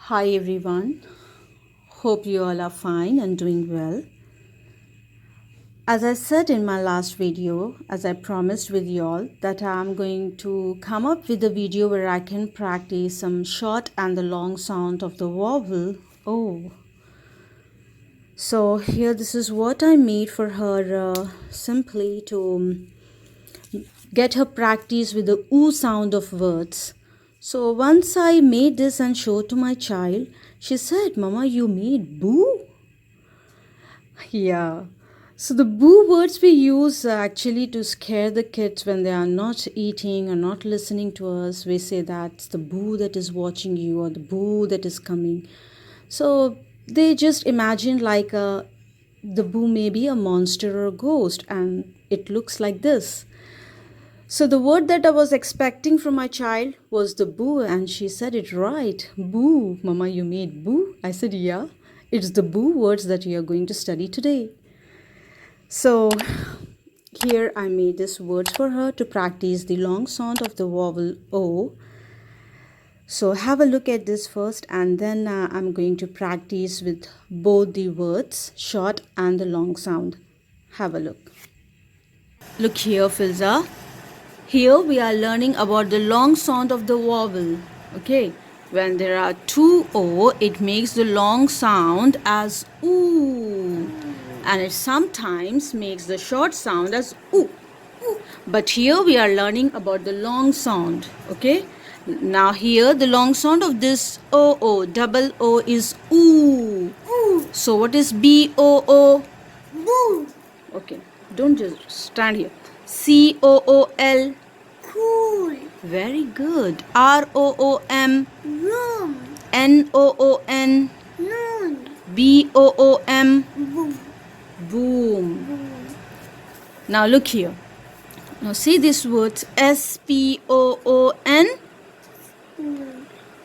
Hi everyone, hope you all are fine and doing well. As I said in my last video, as I promised with you all, that I'm going to come up with a video where I can practice some short and the long sound of the vowel O. So here this is what I made for her simply to get her practice with the oo sound of words. So once I made this and showed to my child, she said, "Mama, you made boo?" Yeah. So the boo words we use actually to scare the kids when they are not eating or not listening to us. We say that's the boo that is watching you or the boo that is coming. So they just imagine like the boo may be a monster or a ghost and it looks like this. So the word that I was expecting from my child was the boo, and she said it right. Boo. Mama, you made boo? I said, yeah. It's the boo words that we are going to study today. So here I made these words for her to practice the long sound of the vowel O. So have a look at this first, and then I'm going to practice with both the words, short and the long sound. Have a look. Look here, Filza. Here we are learning about the long sound of the vowel. Okay, when there are two O, it makes the long sound as oo, and it sometimes makes the short sound as oo. But here we are learning about the long sound. Okay, now here the long sound of this O, double O is oo. So what is BOO? Boo. Okay, don't just stand here. COOL. Cool. Very good. ROOM. Room. NOON. Noon. BOOM. Boom. Boom. Now look here. Now see these words. SPOON.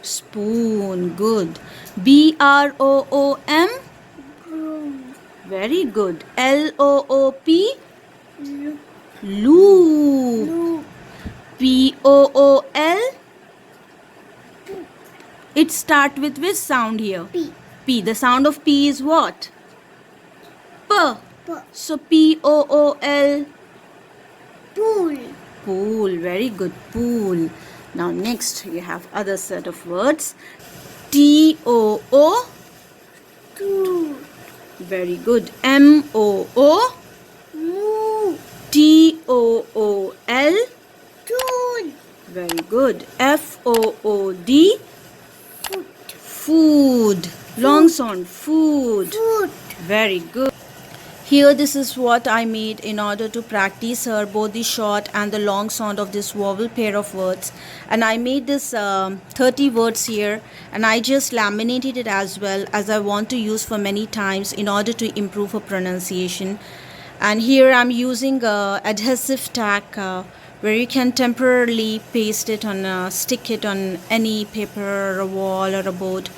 Spoon. Good. BROOM. Broom. Very good. LOOP. Loop. POOL. It starts with which sound here? P. P. The sound of P is what? P. P. So POOL. Pool. Pool. Very good. Pool. Now next you have other set of words. TOO. Toot. Very good. MOO. TOOL. Tool. Very good. FOOD. Food. Food. Long sound. Food. Food. Very good. Here this is what I made in order to practice her both the short and the long sound of this vowel pair of words. And I made this 30 words here, and I just laminated it as well, as I want to use for many times in order to improve her pronunciation. And here I'm using adhesive tack where you can temporarily paste it on, stick it on any paper or a wall or a board.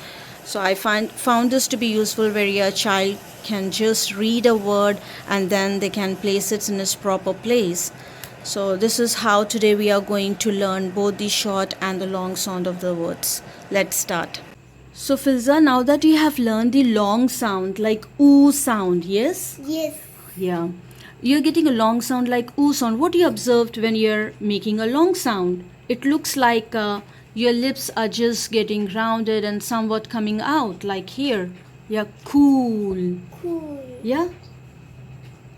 So I found this to be useful, where your child can just read a word and then they can place it in its proper place. So this is how today we are going to learn both the short and the long sound of the words. Let's start. So Filza, now that you have learned the long sound like oo sound, yes? Yes. Yeah. You're getting a long sound like oo sound. What you observed when you're making a long sound? It looks like your lips are just getting rounded and somewhat coming out, like here. Yeah, cool. Cool. Yeah?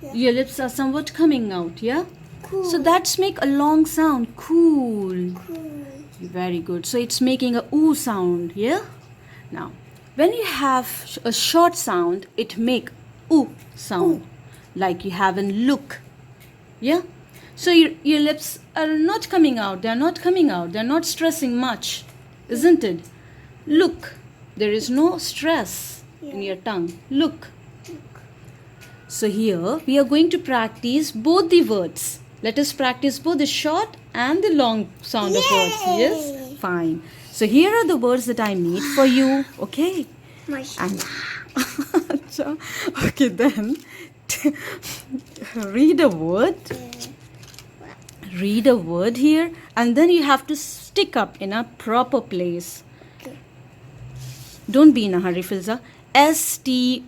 Yeah. Your lips are somewhat coming out, yeah? Cool. So that's make a long sound. Cool. Cool. Very good. So it's making a oo sound, yeah? Now, when you have a short sound, it make oo sound. Ooh. Like you have in look. Yeah? So your lips are not coming out. They're not coming out. They're not stressing much. Isn't it? Look. There is no stress in your tongue. Look. So here we are going to practice both the words. Let us practice both the short and the long sound of words. Yes? Fine. So here are the words that I made for you. Okay? And okay, then read a word. Read a word here, and then you have to stick up in a proper place. Don't be in a hurry, Filza. S-T-O-O-L.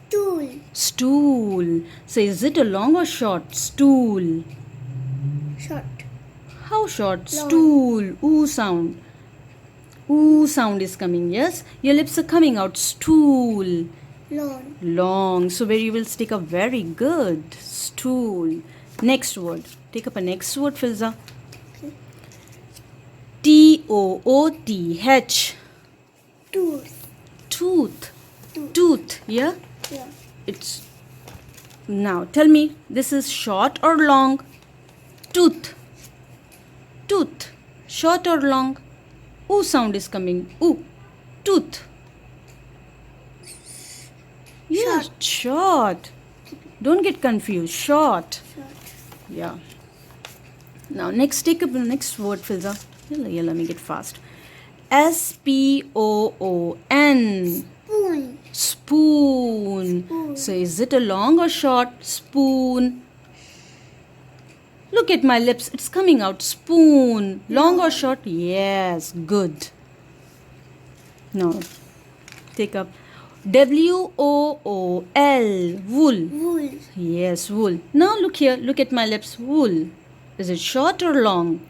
Stool. Stool. So is it a long or short? Stool. Short. How short? Long. Stool. Oo sound. Oo sound is coming, yes? Your lips are coming out. Stool. Long. Long. So where you will stick up. Very good. Stool. Next word. Take up a next word, Filza. Okay. T-O-O-T-H. Tooth. Tooth. Tooth. Tooth. Yeah? Yeah. It's. Now tell me, this is short or long? Tooth. Tooth. Short or long? Oo sound is coming. Oo. Tooth. Yeah, short. Don't get confused. Short. Short. Yeah. Now next, take up the next word, Filza. Yeah, let me get fast. S-P-O-O-N. Spoon. Spoon. Spoon. So is it a long or short? Spoon. Look at my lips. It's coming out. Spoon. Long or short? Yes. Good. Now, take up. W-O-O-L. Wool. Wool. Yes, wool. Now look here. Look at my lips. Wool. Is it short or long?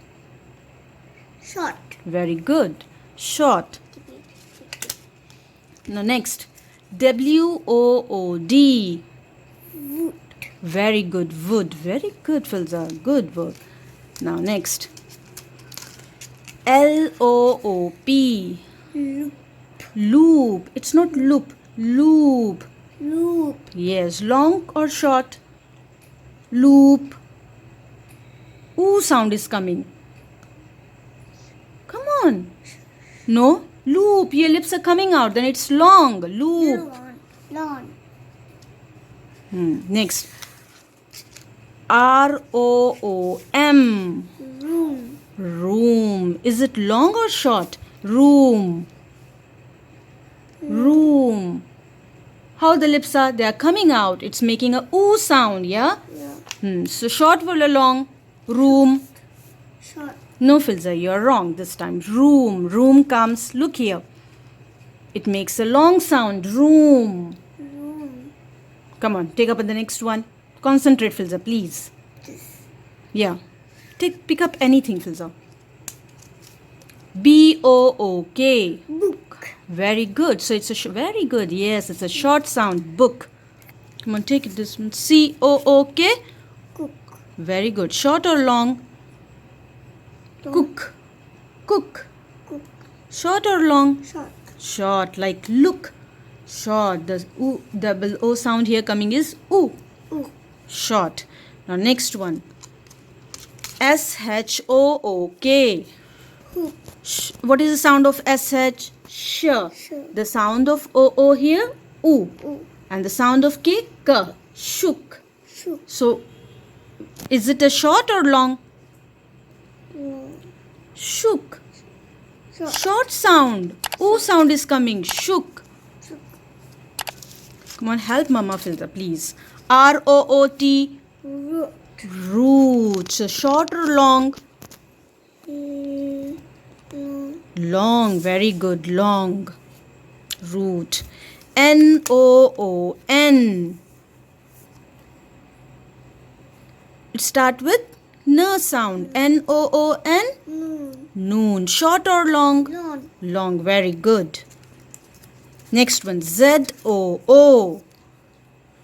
Short. Very good. Short. Now next. W-O-O-D. Wood. Very good. Wood. Very good, Filza. Good work. Now next. L-O-O-P. Loop. Loop. It's not loop. Loop. Loop. Yes. Long or short? Loop. Oo sound is coming. Come on. No? Loop. Your lips are coming out. Then it's long. Loop. Lawn. Next. R-O-O-M. Room. Room. Is it long or short? Room. Room. How the lips are? They are coming out. It's making a oo sound, yeah? Yeah. So short or long? Room. Short. No, Filza, you're wrong this time. Room. Room comes. Look here. It makes a long sound. Room. Room. Come on, take up the next one. Concentrate, Filza, please. This. Yeah. Pick up anything, Filza. B-O-O-K. Book. Very good. So it's a very good. Yes, it's a short sound. Book. Come on, take it this one. C-O-O-K. Cook. Very good. Short or long? Long. Cook. Cook. Cook. Short or long? Short. Short, like look. Short. The oo, double O sound here coming is oo. Ooh. Short. Now next one. S-H-O-O-K. Hook. What is the sound of S-H? Sh. Sure. The sound of O-O here? Oo. Ooh. And the sound of K? K. Shook. Shook. So, is it a short or long? Shook. Short. Short sound. O sound is coming. Shook. Shook. Come on, help Mama Filza, please. R-O-O-T. Root. Root. So, short or long? Long. Very good. Long. Root. N-O-O-N. It starts with N sound. N-O-O-N. Noon. Noon. Short or long? Lawn. Long. Very good. Next one. Z-O-O.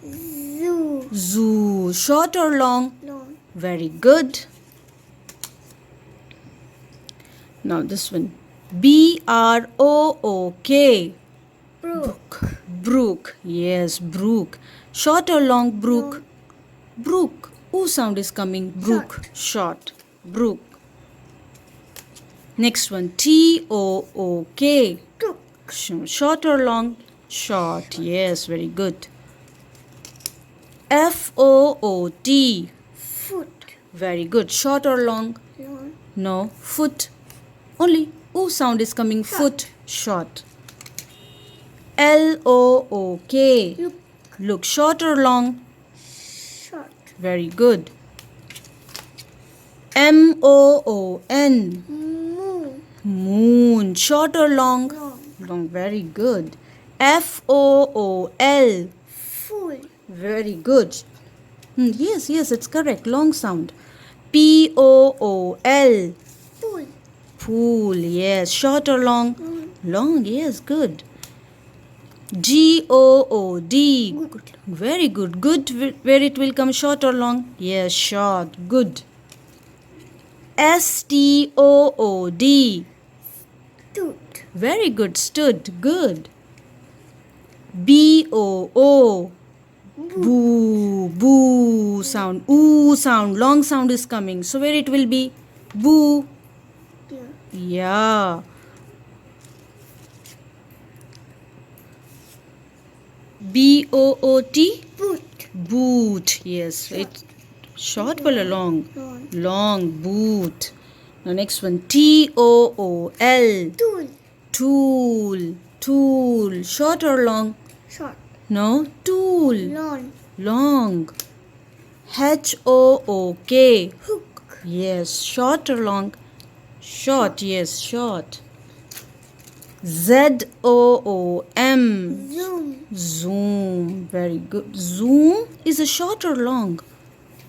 Zoo. Zoo. Short or long? Lawn. Very good. Now this one. B-R-O-O-K. Brook. Brook. Yes, brook. Short or long? Brook. Long. Brook. O sound is coming. Brook. Short. Brook. Next one. T-O-O-K. Took. Short or long? Short. Yes, very good. F-O-O-T. Foot. Very good. Short or long? Lawn. No. Foot. Only O sound is coming. Foot. Short. L-O-O-K. Look. Look. Short or long? Short. Very good. M-O-O-N. Moon. Moon. Short or long? Long. Long. Very good. Fool. Full. Very good. Yes, it's correct. Long sound. Pool. Full. Pool. Yes. Short or long? Long. Yes. Good. Good. Good. Very good. Good. Where it will come, short or long? Yes. Short. Good. Stood. Toot. Very good. Stood. Good. Boo. Boo. Boo sound. Ooh sound. Long sound is coming. So where it will be? Boo. Yeah. Yeah. Boot. Boot. Boot. Yes. It's short or long? Long. Long. Boot. Now next one. Tool. Tool. Tool. Tool. Short or long? Short. No. Tool. Long. Long. Hook. Hook. Yes. Short or long? Short. Yes. Short. Zoom. Zoom. Zoom. Very good. Zoom is a short or long?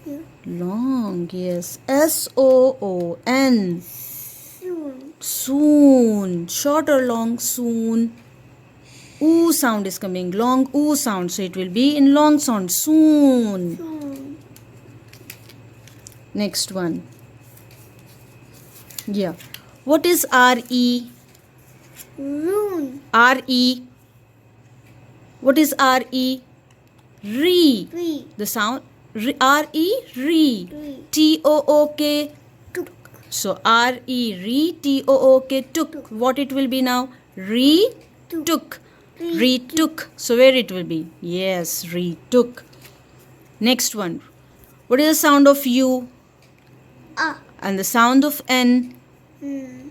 Yeah. Long. Yes. Soon. Soon. Soon. Short or long? Soon. Oo sound is coming. Long oo sound. So it will be in long sound. Soon. Soon. Next one. Yeah. What is RE? Roon. RE. What is RE? Re. Re. The sound RE. Re. Re. TOOK. Took. So RE. TOOK. Took. What it will be now? Took. Retook. So where it will be? Yes, retook. Next one. What is the sound of U? And the sound of N?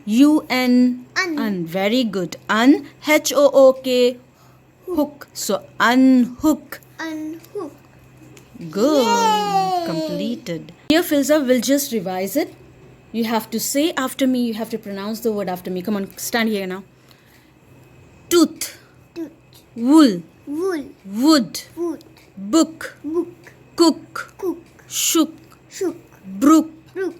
UN. Un. Very good. HOOK. Hook. So unhook. Unhook. Good. Yay. Completed. Here Filza, we'll just revise it. You have to say after me. You have to pronounce the word after me. Come on, stand here now. Tooth. Toot. Wool. Wool. Wood. Wood. Book. Book. Cook. Cook. Shook. Shook. Brook. Brook.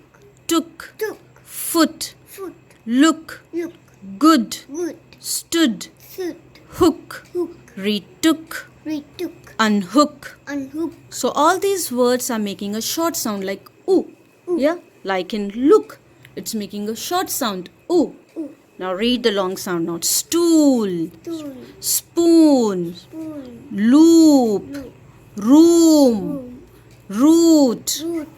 Took. Took. Foot. Foot. Look. Look. Good. Good. Stood. Suit. Hook. Hook. Retook. Retook. Unhook. Unhook. So all these words are making a short sound like ooh. Yeah. Like in look. It's making a short sound. Ooh. Ooh. Now read the long sound now. Stool. Tool. Spoon. Spoon. Loop. Loop. Room. Room. Root. Root.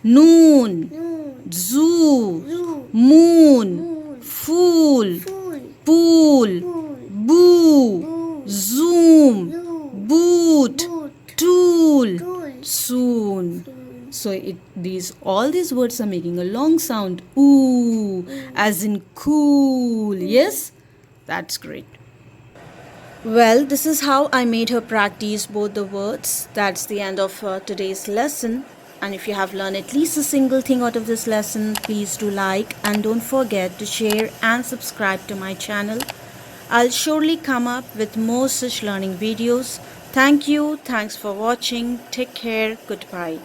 Noon. Noon. Zoo. Zoo. Moon. Moon. Fool. Fool. Pool. Pool. Boo. Boo. Zoom. Zoo. Boot. Boot. Tool. Tool. Soon. Soon. So all these words are making a long sound. Ooh. As in cool. Yes? That's great. Well, this is how I made her practice both the words. That's the end of today's lesson. And if you have learned at least a single thing out of this lesson, please do like and don't forget to share and subscribe to my channel. I'll surely come up with more such learning videos. Thank you. Thanks for watching. Take care. Goodbye.